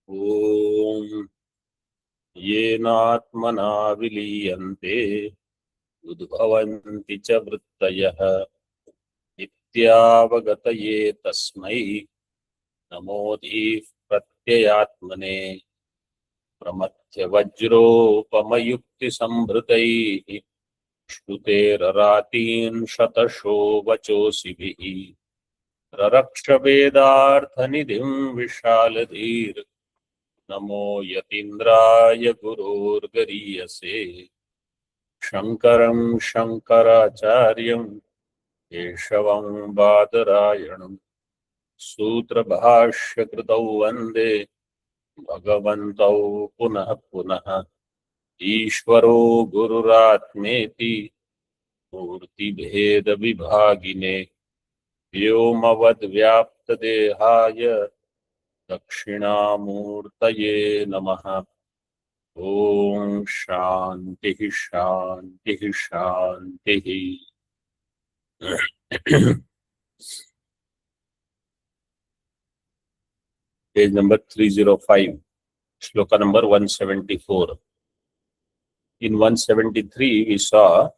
ओम येनात्मना विलीयन्ते उद्भवन्ति च वृत्तयः इत्यावगतये तस्मै नमोऽधीः प्रत्ययात्मने प्रमथ्यवज्रोपमयुक्तिसम्भृतैः श्रुतेररातीन् शतशो वचोऽसिभिः ररक्षवेदार्थनिधिं विशालधीर् नमो यतीन्द्राय गुरोर्गरीयसे शङ्करं शङ्कराचार्यं केशवं बादरायणं सूत्रभाष्यकृतौ वन्दे भगवन्तौ पुनः पुनः ईश्वरो गुरुरात्मेति मूर्तिभेदविभागिने व्योमवद्व्याप्तदेहाय दक्षिणामूर्तये नमः। Om shanti shanti shanti. Page number 305, shloka number 174. In 173 we saw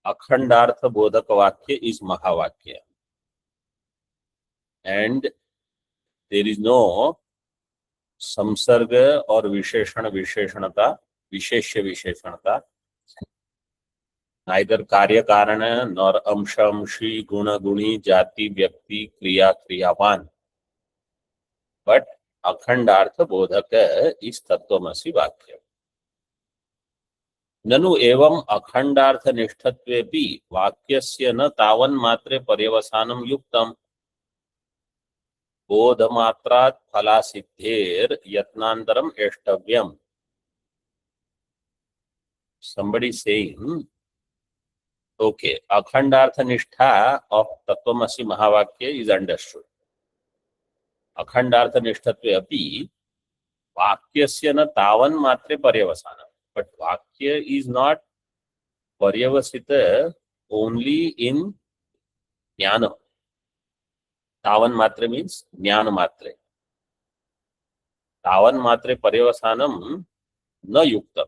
akhandartha bodhaka vakya is महावाक्य, and there is no संसर्ग और विशेषण विशेषणता विशेष्य विशेषणता, नाइदर कार्य कारण नॉर अंश अंशी गुण गुणी जाति व्यक्ति क्रिया क्रियावान, बट अखंडार्थ बोधक इस तत्वमसि वाक्य। ननु एवं अखंडार्थ निष्ठत्वेपि वाक्यस्य न तावन्मात्रे पर्यवसानं युक्तम् बोधमात्रात् फलासिद्धेर यत्नान्तरम् एष्टव्यम्। Somebody saying, okay, अखंडार्थ निष्ठा of तत्वमसि महावाक्य is understood. अखंडार्थ निष्ठत्वे अपि वाक्यस्य न तावन्मात्रे पर्यवसानं, but वाक्य is not पर्यवसित only in ज्ञान. तावन मात्रे means ज्ञान मात्रे. तावन मात्रे पर्यवसानम न युक्तम.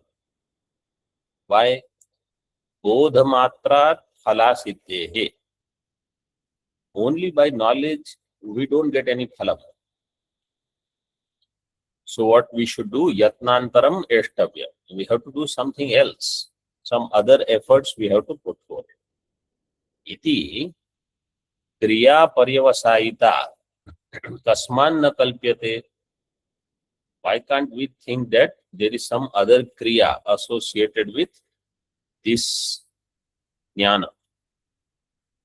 Why? बोध मात्रात् फलासिद्धेः. Only by knowledge we don't get any phalam. So what we should do? Yatnantaram eshtavya. We have to do something else. Some other efforts we have to put forth. इति क्रिया पर्यवसायिता कस्मान् न कल्प्यते. Why can't we think that there is some other kriya associated with this jnana?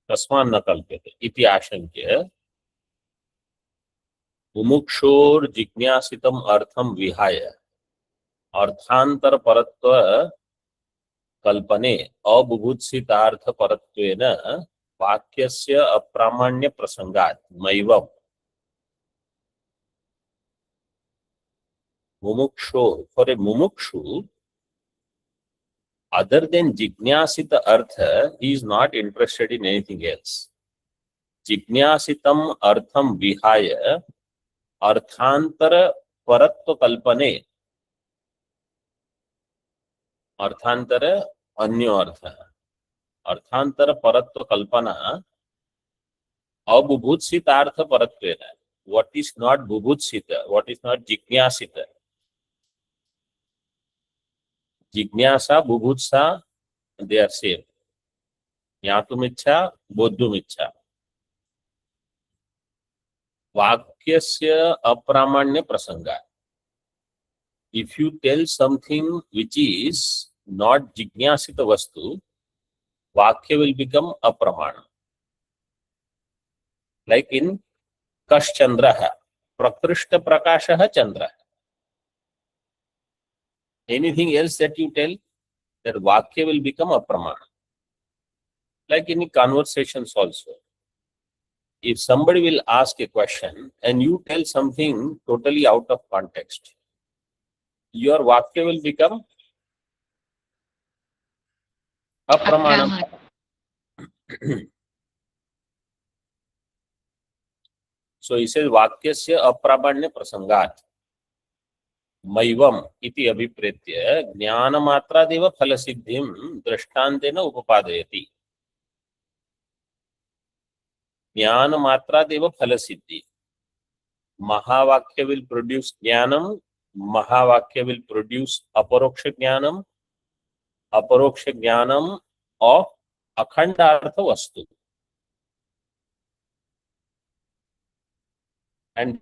कस्मान् न कल्प्यते इति आशंक्य मुमुक्षोर जिज्ञासितम अर्थम विहाय अर्थांतर परत्व कल्पने अबुभुत्सितार्थ परत्वेन वाक्यस्य अप्रामाण्य प्रसंगात् मैवम्. Mumukshu, for a mumukshu, other than jignasita artha, he is not interested in anything else. Jignasitam artham vihaya arthantara paratva kalpane. Arthantara anyo artha. Arthantara paratva kalpana abubhutsitartha paratvena. What is not bubhutsita, what is not jignasita. जिज्ञासा बुभुत्सा they are same. ज्ञातुम इच्छा बोद्धुम इच्छा. वाक्यस्य अप्रामाण्य प्रसंगा. If you tell something which is not जिज्ञासित वस्तु, वाक्य will become अप्रामाण. Like in कश्चंद्रः प्रकृष्ट प्रकाशः चंद्रः. Anything else that you tell, that vakya will become apramana. Like in conversations also. If somebody will ask a question and you tell something totally out of context, your vakya will become apramana. सो इसे वाक्यस्य अप्रामाण्य प्रसंगात् मैवम इति अभिप्रेत्य ज्ञानमात्रादेव फलसिद्धिं दृष्टान्तेन उपपादयति। ज्ञानमात्रादेव फलसिद्धि, महावाक्य will produce ज्ञानम, महावाक्य will produce अपरोक्ष ज्ञानम, अपरोक्ष ज्ञानम of अखंडार्थ वस्तु, and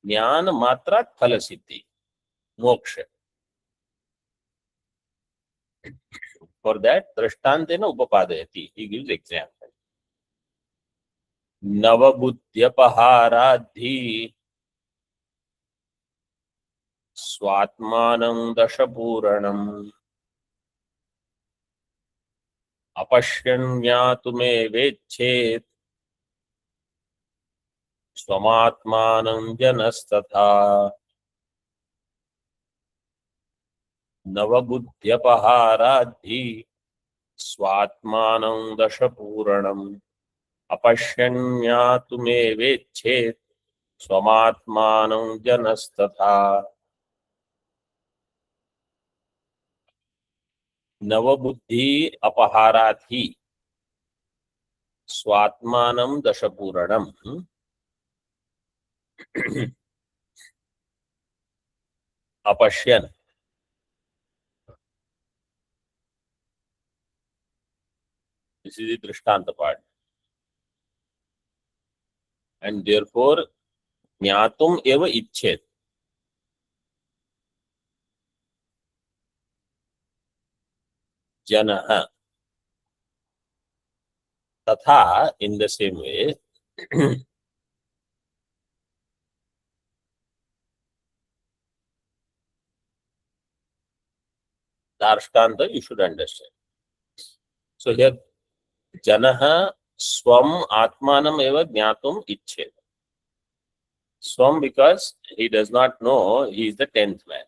ज्ञान मात्रा फल सिद्धि मोक्ष। For that दृष्टान्तेन उपपादयति, he gives example। नवबुद्ध्यपहाराद्धि स्वात्मानं दशपूरणम् अपश्यन् ज्ञातुमेवेच्छेत् स्वमात्मानं जनस्तथा। नवबुद्ध्यपहाराद्धि स्वात्मानं दशपूरणम् अपश्यन् ज्ञातुमेवेच्छेत् स्वमात्मानं जनस्तथा। नवबुद्धि अपहारात् ही स्वात्मानं दशपूरणम् अपश्यन्, this is the दृष्टांत part, and therefore ज्ञातुम एव इच्छेत्। जनः, तथा in the same way Darshanta you should understand. So here Janah swam atmanam eva jnatum ichet. Swam because he does not know he is the 10th man.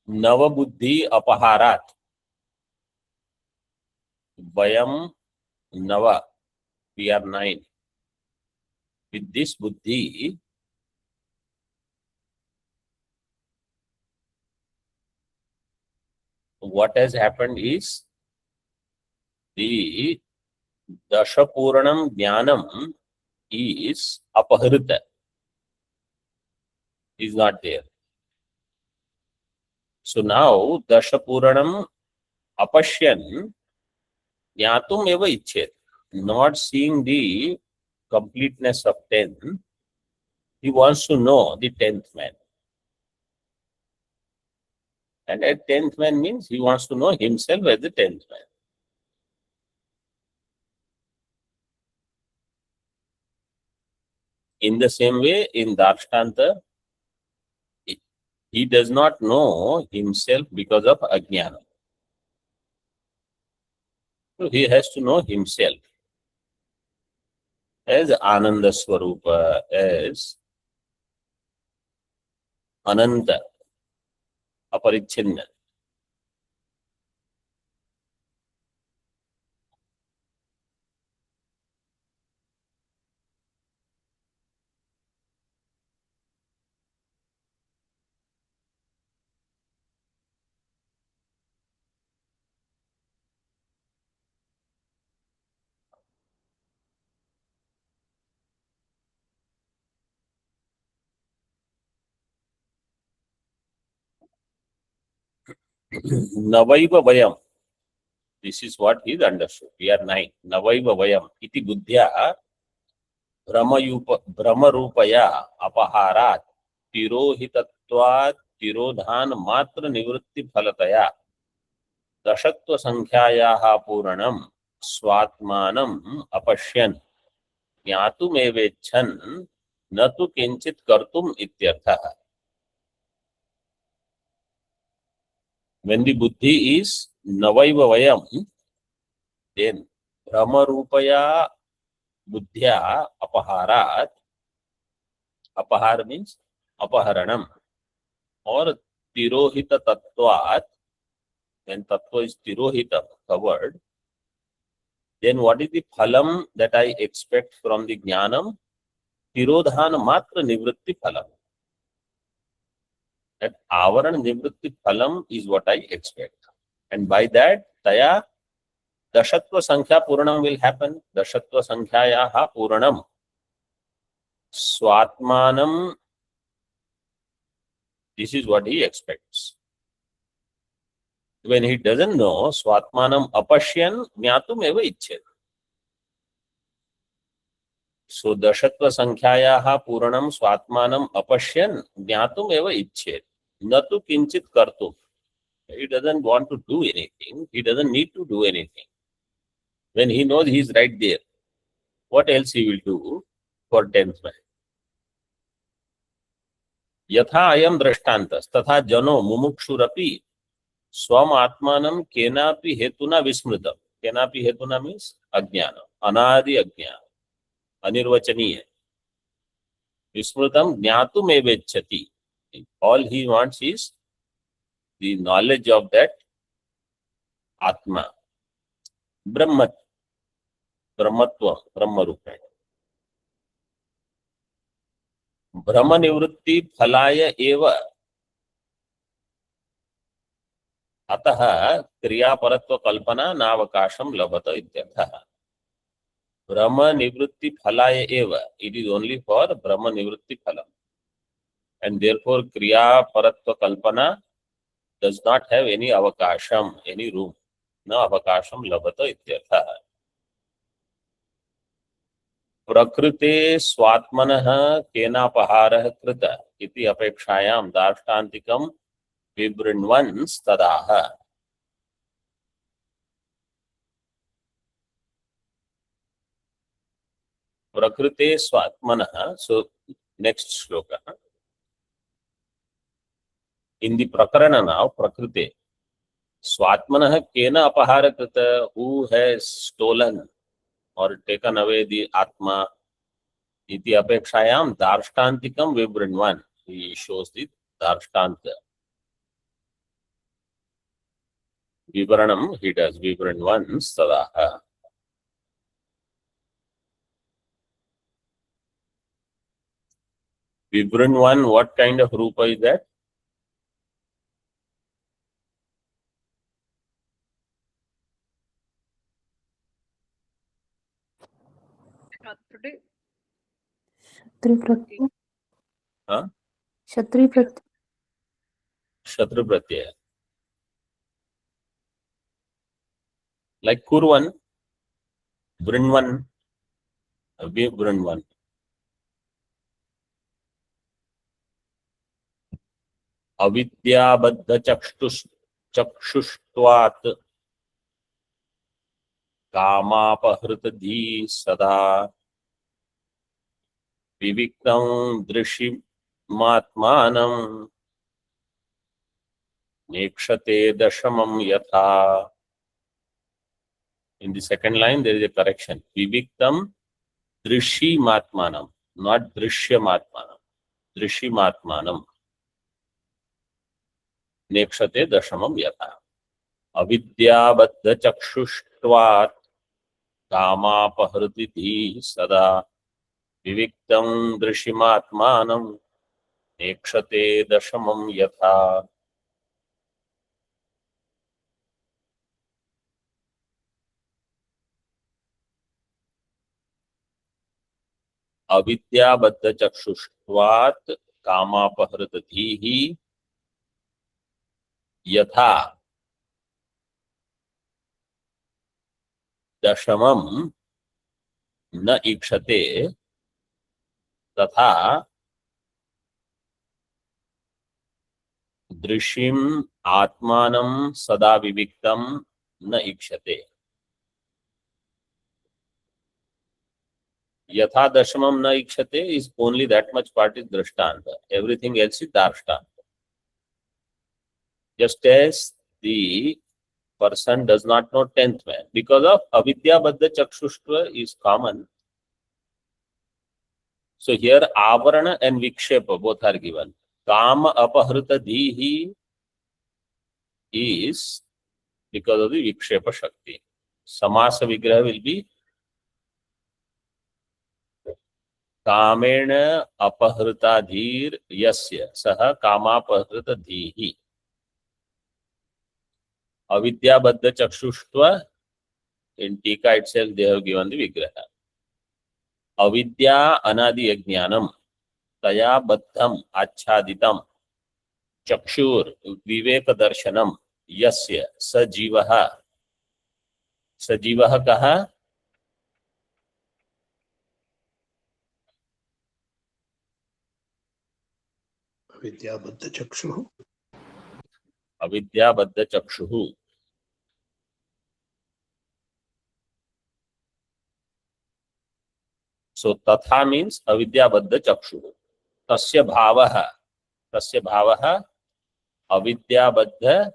Navabuddhi apaharat. Vayam Nava. We are 9. With this buddhi, what has happened is the Dashapuranam Jnanam is apahrita, is not there. So now Dashapuranam apashyan jnatum eva ichet, not seeing the completeness of 10, he wants to know the 10th man. And at 10th man means he wants to know himself as the 10th man. In the same way, in Darshanta, he does not know himself because of ajnana. So he has to know himself as Ananda Swarupa, as Ananta, Aparichinna. Navaiva Vayam. This is what is understood. We are 9. Navaiva Vayam. Iti buddhya Brahmarupaya apaharat tirohitatvat tirodhan matra nivritti phalataya दशत्व संख्यायाः पूरणं स्वात्मानं अपश्यन् ज्ञातुमेवेच्छन् न तु किंचित् कर्तुम् इत्यर्थः। When the buddhi is navaiva vayam, then brahmarupaya buddhya apaharat, apahar means apaharanam, or tirohita tattvat, when tattva is tirohita, covered, then what is the phalam that I expect from the jnanam? Tirodhan matra nivritti phalam. That avaran nivritti phalam is what I expect. And by that, taya dashatva sankhya puranam will happen. Dashatva sankhyayaha puranam. Swatmanam, this is what he expects. When he doesn't know, swatmanam apashyan jnatum eva icchet. So dashatva sankhyayaha puranam swatmanam apashyan jnatum eva icchet. Natu kinchit kartum. He doesn't want to do anything. He doesn't need to do anything. When he knows he is right there, what else he will do for 10th man? यथा अयम दृष्टान्तः तथा जनो मुमुक्षुरपि स्वम आत्मानं केनापि हेतुना विस्मृतम्. केनापि हेतुना means अज्ञान, अनादि अज्ञान, अनिर्वचनीय. विस्मृतम् ज्ञातुमेवेच्छति. All he wants is the knowledge of that Atma, Brahma, Brahmatva, Brahma Rupa. Brahma Nivritti Phalaya Eva. अतः क्रियापरत्व कल्पना नावकाशम लभत इत्यर्थः. Brahma Nivritti Phalaya Eva. It is only for Brahma Nivritti Phalam. And therefore Kriya Paratva Kalpana does not have any avakasham, any room. Na avakasham labhata ityartha. Prakrite swatmanah kenapaharah krita iti apekshayam darshtantikam vibrinvan stadaha. Prakrite swatmanah. So next shloka. In the prakarana now, prakrite. Swatmanah kena apahara krita, who has stolen or taken away the Atma, iti apekshayam darshtantikam vibrinvan. He shows the darshtant. Vibranam, he does vibrinvan stadaha. Vibrinvan, what kind of rupa is that? Huh? Shatri Pratyaya. Shatru Pratyaya. Like Kurvan, Brinvan, Vibrinvan. Avidyabadha chakshushtvāt kamapahritadhi sada viviktam drishimatmanam nekshate dashamam yatha. In the second line, there is a correction. Viviktam drishimatmanam, not drishyamatmanam. Drishimatmanam. Nekshate dashamam yatha. Avidyabadha chakshushtvāt kamapahritidhi sada viviktam drishimatmanam nekshate dashamam yatha. Avidyabadha chakshushtvāt kamapahritidhi yatha dashamam न ईक्षते तथा दृशिम आत्मानं सदा विविक्तम न ईक्षते. यथा दशमम न ईक्षते is only that much part is drishtanta. Everything else is darshtanta. Just as the person does not know 10th man because of avidya baddha chakshushva is common. So here avarana and vikshepa both are given. Kama apahrita dhihi is because of the vikshepa shakti. Samasa Vigraha will be कामेण अपहृताधीर यस्य सह कामापहृत धीहि अविद्याबद्ध चक्षुष्त्व. In Tika itself they have given the vigraha. Avidya anadi ajnanam taya baddham achaditam चक्षुर विवेक दर्शनम यस्य सजीवः. सजीवः कहा? अविद्याबद्ध चक्षुः. अविद्याबद्ध चक्षुः. So तथा means अविद्याबद्ध चक्षुः. तस्य भावः. तस्य भावः अविद्याबद्ध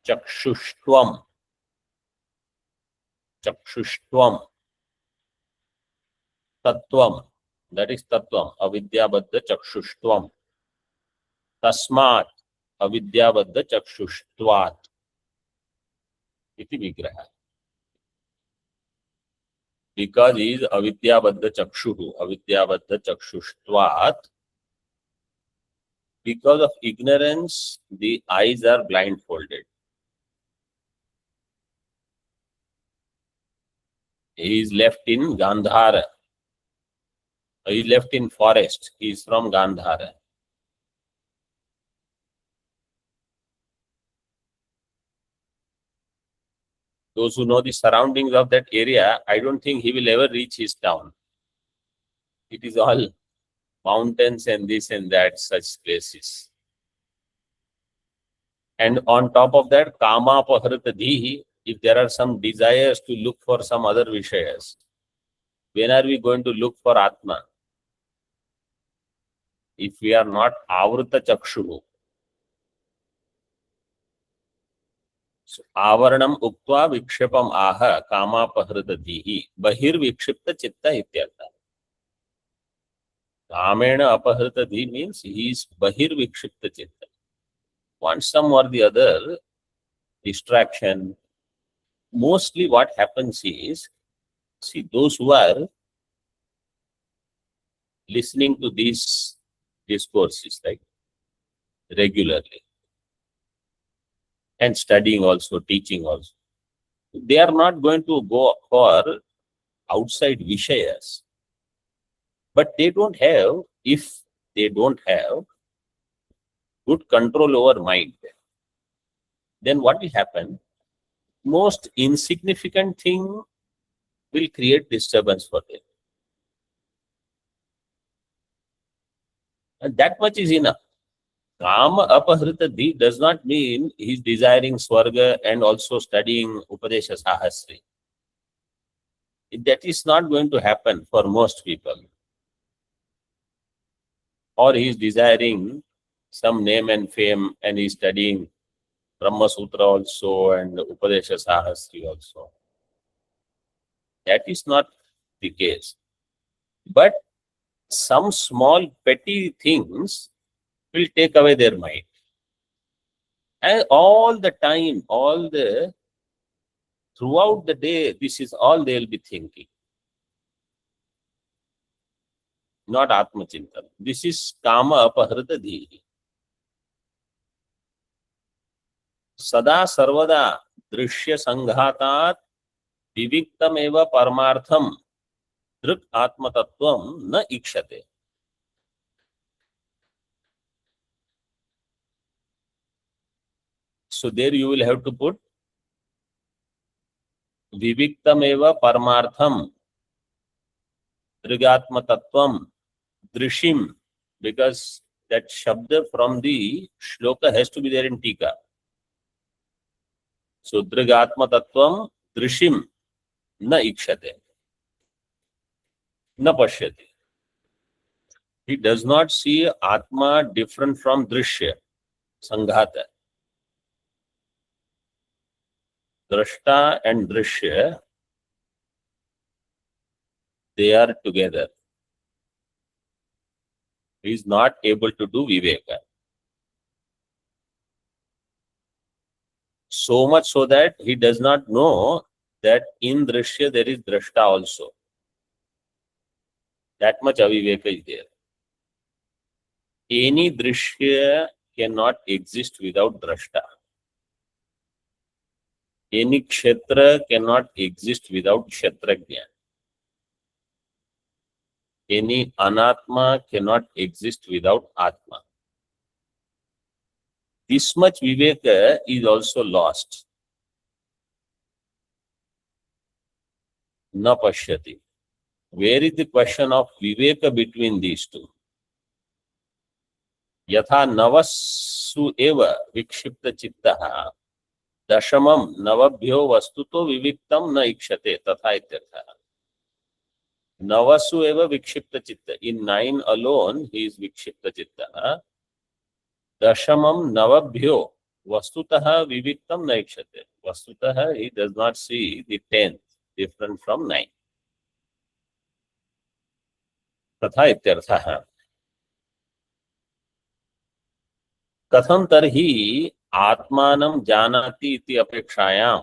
चक्षुष्त्वम. चक्षुष्त्वम तत्वम. That is तत्वम. अविद्याबद्ध चक्षुष्त्वम. तस्मात् अविद्याबद्ध चक्षुष्त्वात् इति विग्रह. Because he is avidyabadda chakshuhu, avidyabadda chakshushtvat. Because of ignorance, the eyes are blindfolded. He is left in Gandhara. He is left in forest. He is from Gandhara. Those who know the surroundings of that area, I don't think he will ever reach his town. It is all mountains and this and that, such places. And on top of that, kama pahrita dhihi, if there are some desires to look for some other vishayas, when are we going to look for Atma? If we are not avrita chakshuhu. So, avaranam uktva vikshepam aha kama pahrita dhihi bahir vikshipta chitta ityartha. Kamena apahrita dhi means he is bahir vikshipta chitta. Wants some or the other distraction. Mostly what happens is, see, those who are listening to these discourses, right, regularly, and studying also, teaching also, they are not going to go for outside vishayas. But they don't have, if they don't have good control over mind, then what will happen? Most insignificant thing will create disturbance for them. And that much is enough. Kama apahrita dhi does not mean he is desiring Swarga and also studying Upadesha Sahasri. That is not going to happen for most people. Or he is desiring some name and fame and he is studying Brahma Sutra also and Upadesha Sahasri also. That is not the case. But some small petty things will take away their mind. And all the time, throughout the day, this is all they will be thinking. Not Atma Chintan. This is Kama Apahrita Dhihi. Sada Sarvada Drishya Sanghatat Viviktam Eva Paramartham Drik Atma Tattvam Na Ikshate. So there you will have to put Viviktam Eva Paramartham Drigatma Tattvam Drishim, because that Shabda from the Shloka has to be there in Tika. So Drigatma Tattvam Drishim Na Ikshate. Na Pashyate. He does not see Atma different from Drishya, Sanghata. Drashta and Drishya, they are together. He is not able to do Viveka. So much so that he does not know that in drishya there is drashta also. That much aviveka is there. Any drishya cannot exist without drashta. Any kshetra cannot exist without kshetrajna. Any anatma cannot exist without atma. This much viveka is also lost. Na pashyati. Where is the question of viveka between these two? Yatha navasu eva vikshipta chittaha dashamam navabhyo vastuto viviktam na ikshate tatha ityartha. Navasu eva vikshipta chitta. In 9 alone, he is vikshipta chitta. Dashamam navabhyo vastutaha viviktam na ikshate. Vastutaha, he does not see the 10th different from 9. Tatha ityartha. कथं तर्हि आत्मानं जानाति इति अपेक्षायां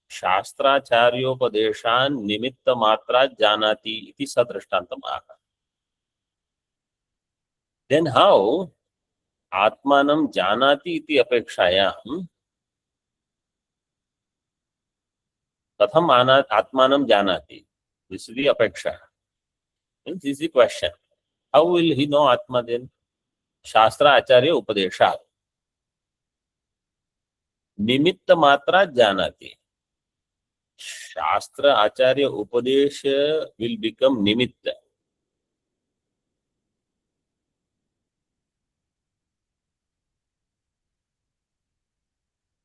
शास्त्राचार्योपदेशान् निमित्तमात्रात् जानाति इति सदृष्टान्तम् आह. Then how आत्मानं जानाति इति अपेक्षायां कथं आत्मानं जानाति? This is the अपेक्षा. This is the question. How will he know Atma then? Shastra Acharya Upadeshat. निमित्त मात्रा जानाति. शास्त्र आचार्य उपदेश will become निमित्त.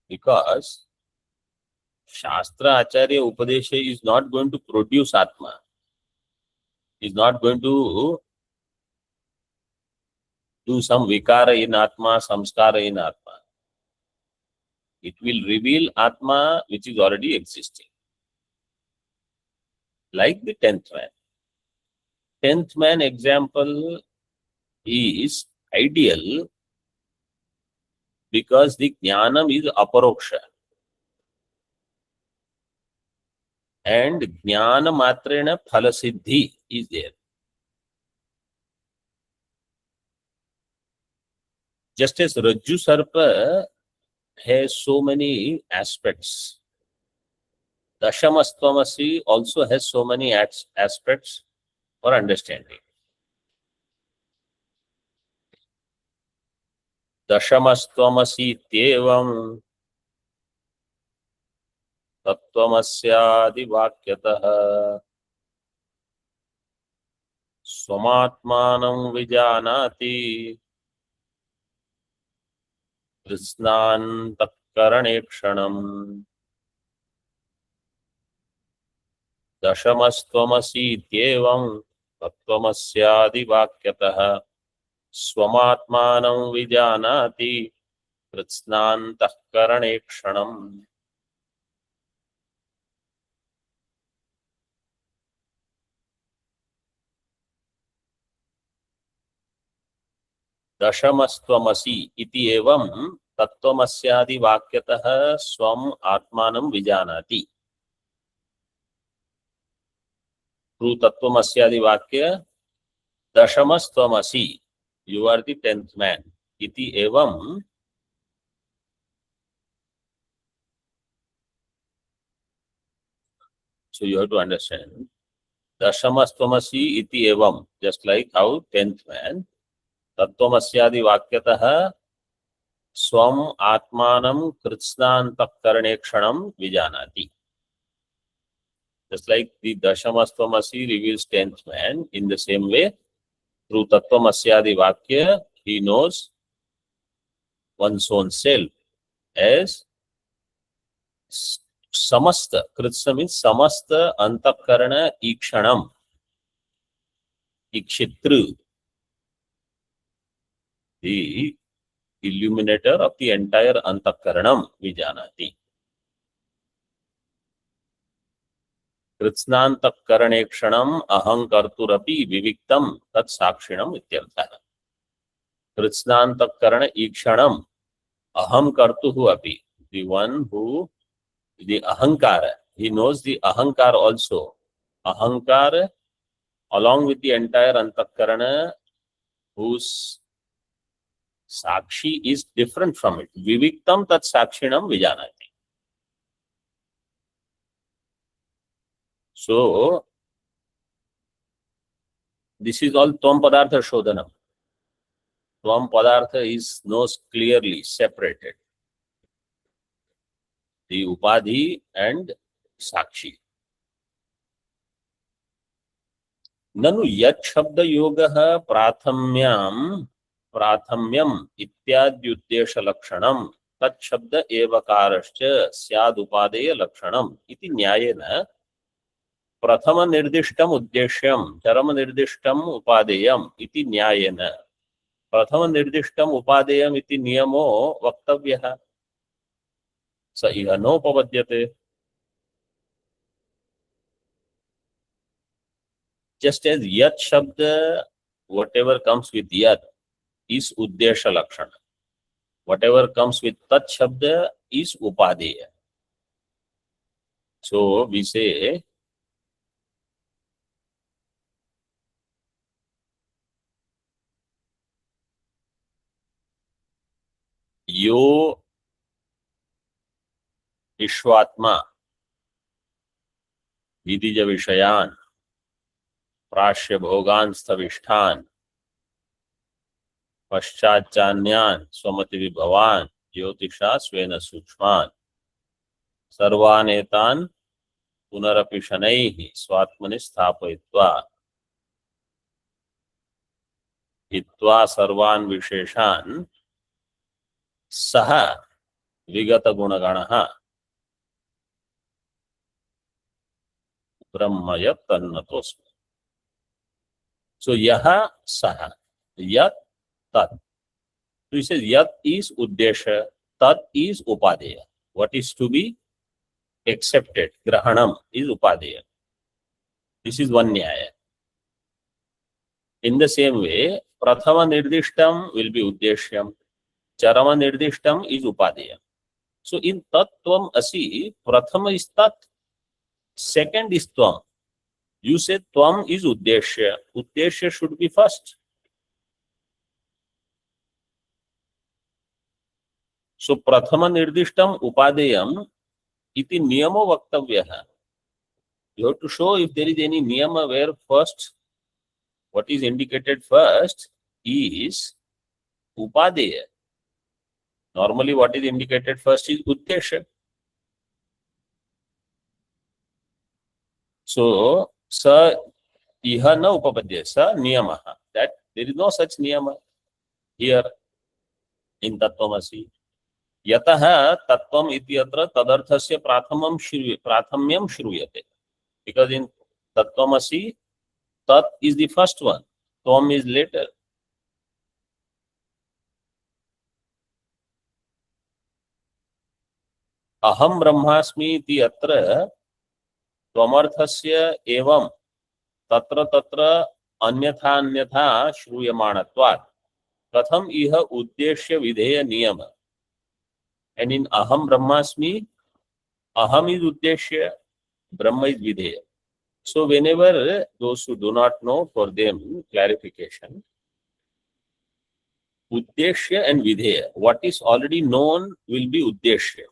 Because Shastra Acharya Upadesha is not going to produce Atma. Is not going to do some vikara in Atma, samskara in Atma. It will reveal Atma which is already existing. Like the 10th man. 10th man example is ideal because the jnanam is aparoksha. And jnana matrena phalasiddhi is there. Just as Rajju Sarpa has so many aspects, Dashamastvamasi also has so many aspects for understanding. Dashamastvamasi tyevam tattvamasya vakyataha swamatmanam vijanati कृष्णान्तःकरणेक्षणम्. दशमस्त्वमसीत्येवं तत्त्वमस्यादिवाक्यतः स्वमात्मानं विजानाति कृत्स्नान्तःकरणेक्षणम्. दशमस्त्वमसि इति एवं तत्त्वमस्यादि वाक्यतः स्वम आत्मानं विजानाति. Through तत्त्वमस्यादि वाक्य दशमस्त्वमसि, you are the 10th man. इति एवं so you have to understand दशमस्त्वमसि इति एवं, just like how 10th man तत्त्वमस्यादि वाक्यतः स्वम आत्मानं कृत्स्नान्तःकरणेक्षणं विजानाति. Just like the Dashamastvamasi reveals 10th man, in the same way, through Tattvamasyadi Vakya, he knows one's own self as Samasta. Kritsna means Samasta Antakarana Ikshanam. Ikshitru. The illuminator of the entire Antakaranam Vijanati. कृत्स्नान्तःकरणेक्षणम् अहंकर्तुरपि विविक्तं तत् साक्षिणम् इत्यर्थः. कृत्स्नान्तःकरण ईक्षणम् अहं कर्तुः अपि, the one who the ahankara he knows the ahankar also. Ahankar, along with the entire antakarana, whose sakshi is different from it. Viviktam tat sakshinam vijanati. So, this is all Tvam Padartha Shodhanam. Tvam Padartha is knows clearly separated. The Upadhi and Sakshi. Nanu yat shabda yogaha prathamyam ityadhyuddesha lakshanam tat shabda evakarascha syad upadeya lakshanam iti nyayena prathama nirdishtam uddeshyam charama nirdishtam upadeyam iti nyayena prathama nirdishtam upadeyam iti niyamo vaktavyah sa iha nopapadyate. Just as yat shabda, whatever comes with yat is uddesha lakshana. Whatever comes with tat shabda is upadeya. So we say yo Ishvatma vidija vishayan prashya bhogan sthavishthan paschachanyan swamati vibhavan jyotisha svena sukshman sarvanetan punarapi shanaihi swatmani sthapayitva hitva sarvan visheshan saha vigata gunaganaha brahmaya tannatosmi. So yaha saha, yat tat. So he says yat is uddesha, tat is upadeya. What is to be accepted, grahanam, is upadeya. This is one nyaya. In the same way, prathama nirdishtam will be uddeshyam, charama nirdishtam is upadeya. So in tattvam asi, prathama is tat, second is tvam. You say tvam is uddeshya. Uddeshya should be first. So prathama nirdishtam upadeyam iti niyamo vaktavyaha. You have to show if there is any niyama where first, what is indicated first is upadeya. Normally what is indicated first is uddeshya. So sa iha na upapadya sa niyamaha. That there is no such niyama here in Tattvamasi. Yataha tattvam ityatra tadarthasya prathamyam shruyate. Because in Tattvamasi, tat is the first one, tvam is later. Aham brahmasmi iti atra tvamarthasya evam tatra tatra anyatha anyatha shruyamanatvat katham iha uddeshya videya niyama. And in aham brahmasmi, aham is uddeshya, brahma is videya. So whenever those who do not know, for them clarification, uddeshya and videya, what is already known will be uddeshya.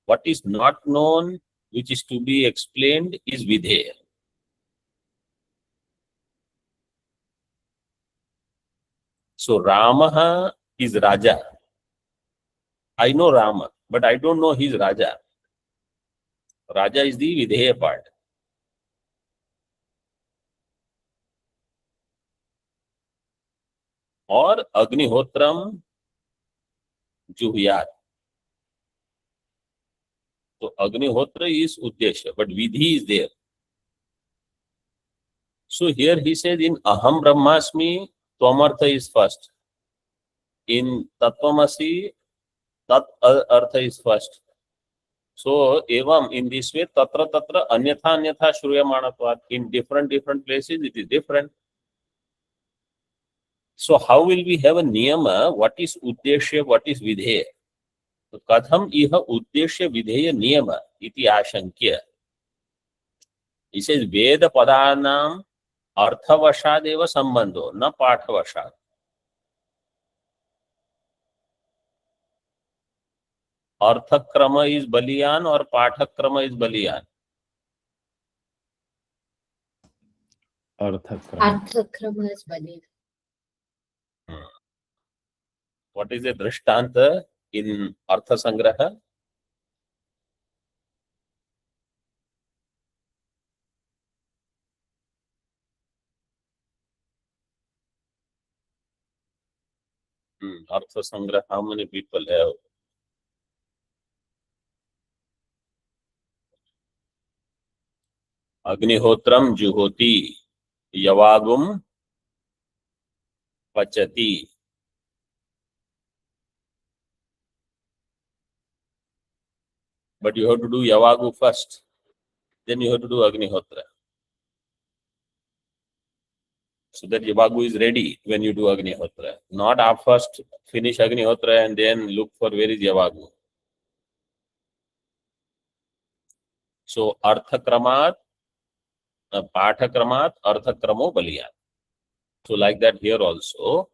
What is not known, which is to be explained, is videya. So Ramaha is Raja. I know Rama, but I don't know his Raja. Raja is the videya part. Or Agnihotram Juhyat. So Agnihotra is Uddeshya, but Vidhi is there. So here he says in Aham Brahmasmi, Tvamartha is first. In Tattvamasi, Tat Artha is first. So evam, in this way, Tatra Tatra Anyatha Anyatha Shruyamanatvat. In different places it is different. So how will we have a niyama? What is Uddeshya, what is Vidheya? तो कथम इह उद्देश्य विधेय नियम इति आशंक्य इसे वेद पदानां अर्थवशादेव संबंधो न पाठवशात्। अर्थक्रम इज बलियान और pathakrama is baliyan. Arthakrama is baliyan. What is the drishtanta in Artha Sangraha? Artha संग्रह, how many people have? अग्निहोत्रम जुहोति, यवागुम पचति। But you have to do Yavagu first, then you have to do Agnihotra. So that Yavagu is ready when you do Agnihotra. Not at first finish Agnihotra and then look for where is Yavagu. So Arthakramat, Pathakramat, Arthakramo Baliyan. So like that here also,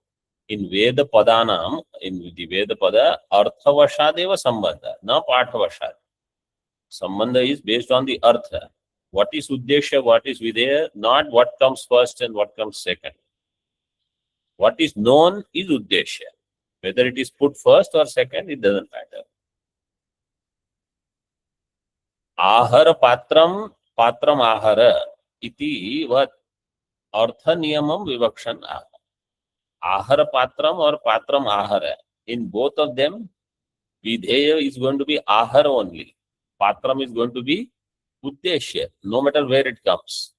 in Veda Padanam, in the Veda Pada, Arthavashadeva Sambandha, na Pathavashad. Sambandha is based on the Artha. What is Uddesha, what is Videya, not what comes first and what comes second. What is known is Uddesha. Whether it is put first or second, it doesn't matter. Ahara patram, patram ahara iti what artha niyamam vivakshan ahara. Ahara patram or patram ahara. In both of them, Videya is going to be ahara only. Patram is going to be Uddesha, no matter where it comes.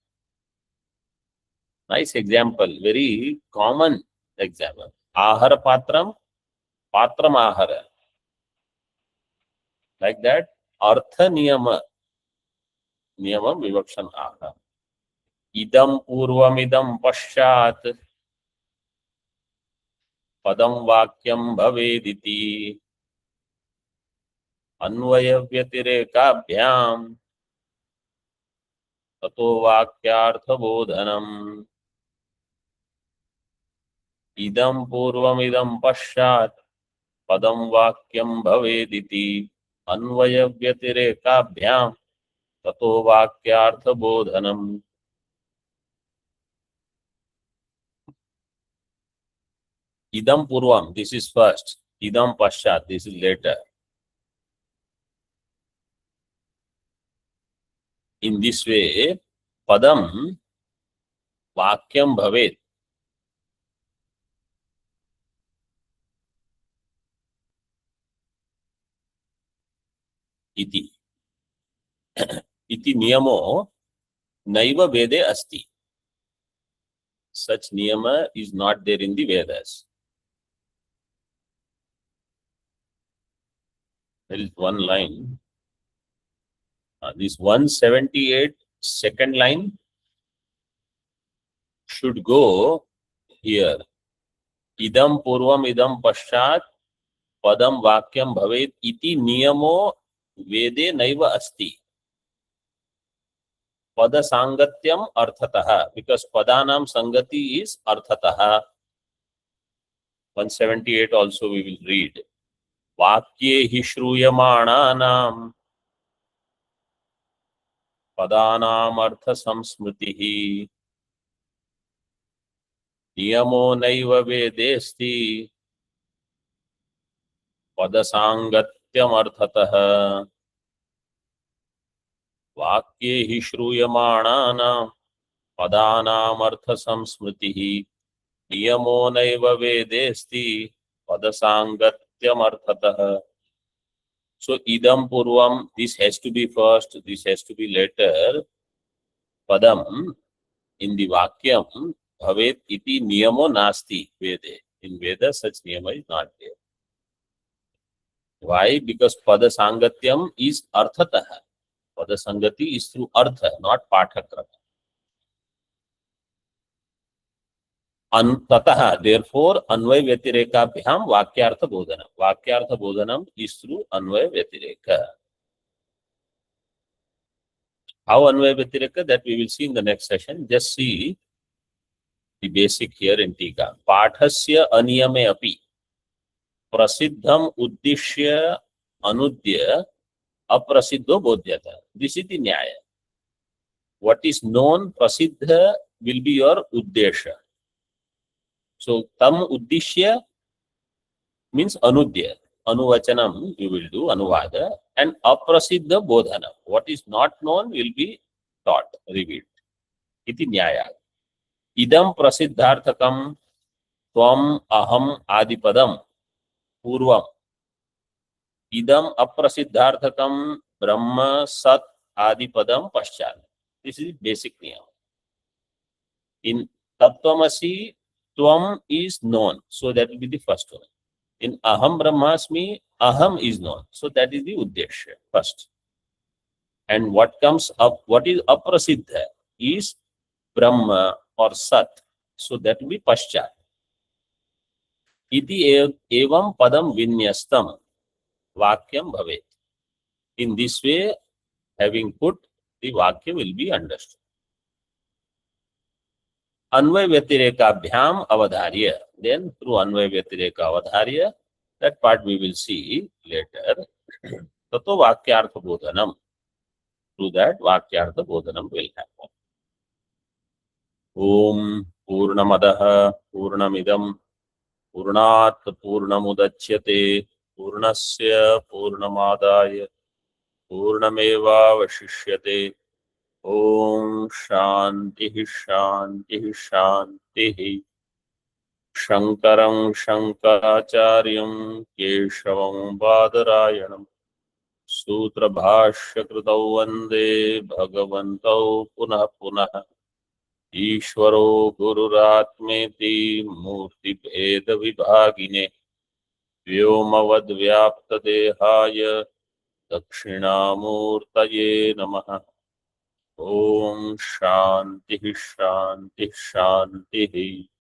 Nice example, very common example. Ahara patram, patram ahara. Like that, artha niyama, niyamam vivakshan ahara. Idam purvam idam paschat, padam vakyam bhavediti, अन्वय व्यतिरेकाभ्याम ततो वाक्यार्थ बोधनम। इदं पूर्वमिदं पश्चात् पदं वाक्यं भवेदिति अन्वय व्यतिरेकाभ्याम ततो वाक्यार्थ बोधनम। Idam purvam, this is first. Idam paschat, this is later. In this way, padam vakyam bhavet. Iti. Iti niyamo naiva vede asti. Such niyama is not there in the Vedas. There is one line. This 178 second line should go here. Idam purvam idam paschat padam vakyam bhavet iti niyamo vede naiva asti. Pada sangatyam arthataha, because padanam sangati is arthataha. 178 also we will read. Vakye hi shruyamananam पदानाम अर्थ संस्मृतिः नियमो नैव वेदेस्ति पदसाङ्गत्यमर्थतः वाक्ये हि श्रूयमाणानां पदानाम अर्थ संस्मृतिः नियमो नैव वेदेस्ति पदसाङ्गत्यमर्थतः. So idam purvam, this has to be first, this has to be later. Padam, in the vakyam, bhavet iti niyamo nasti vede. In Veda, such niyama is not there. Why? Because pada sangatyam is arthataha. Pada sangati is through artha, not pathakrama. ततः therefore अन्वय व्यतिरेकाभ्याम वाक्यार्थ बोधनम is through अन्वय व्यतिरेक. How अन्वय व्यतिरेक, that we will see in the next session. Just see the basic here in टीका. पाठस्य अनियमे अपि प्रसिद्धम उद्दिश्य अनुद्य अप्रसिद्धो बोध्यते. This is the न्याय. What is known prasiddha will be your uddesha. So tam uddishya means anudya. Anuvachanam you will do anuvada, and aprasiddha bodhana. What is not known will be taught, revealed. Iti nyaya. Idam prasiddharthakam tvam aham adipadam purvam. Idam aprasiddharthakam brahma sat adipadam paschat. This is basic niyam. In Tattvamasi, Tvam is known, so that will be the first one. In Aham Brahmasmi, Aham is known, so that is the Uddesha first. And what comes up, what is Aprasiddha is Brahma or Sat, so that will be Paschat. Iti evam padam vinyastam vakyam bhavet. In this way, having put, the Vakya will be understood. Anvay व्यतिरेकाभ्याम अवधार्य, then through अन्वय व्यतिरेक अवधार्य, that part we will see later. ततो वाक्यार्थ बोधनम, through that वाक्यार्थ बोधनम will happen. ओम पूर्णमदः पूर्णमिदं पूर्णात् पूर्णमुदच्यते पूर्णस्य पूर्णमादाय पूर्णमेवावशिष्यते. ओम शांति शांति शांति. शंकरं शंकराचार्यं केशवं बादरायणं सूत्रभाष्यकृतौ वन्दे भगवन्तौ पुनः पुनः. ईश्वरो गुरुरात्मेति मूर्तिभेदविभागिने व्योमवद्व्याप्तदेहाय दक्षिणामूर्तये नमः. ओम शांति शांति शांति.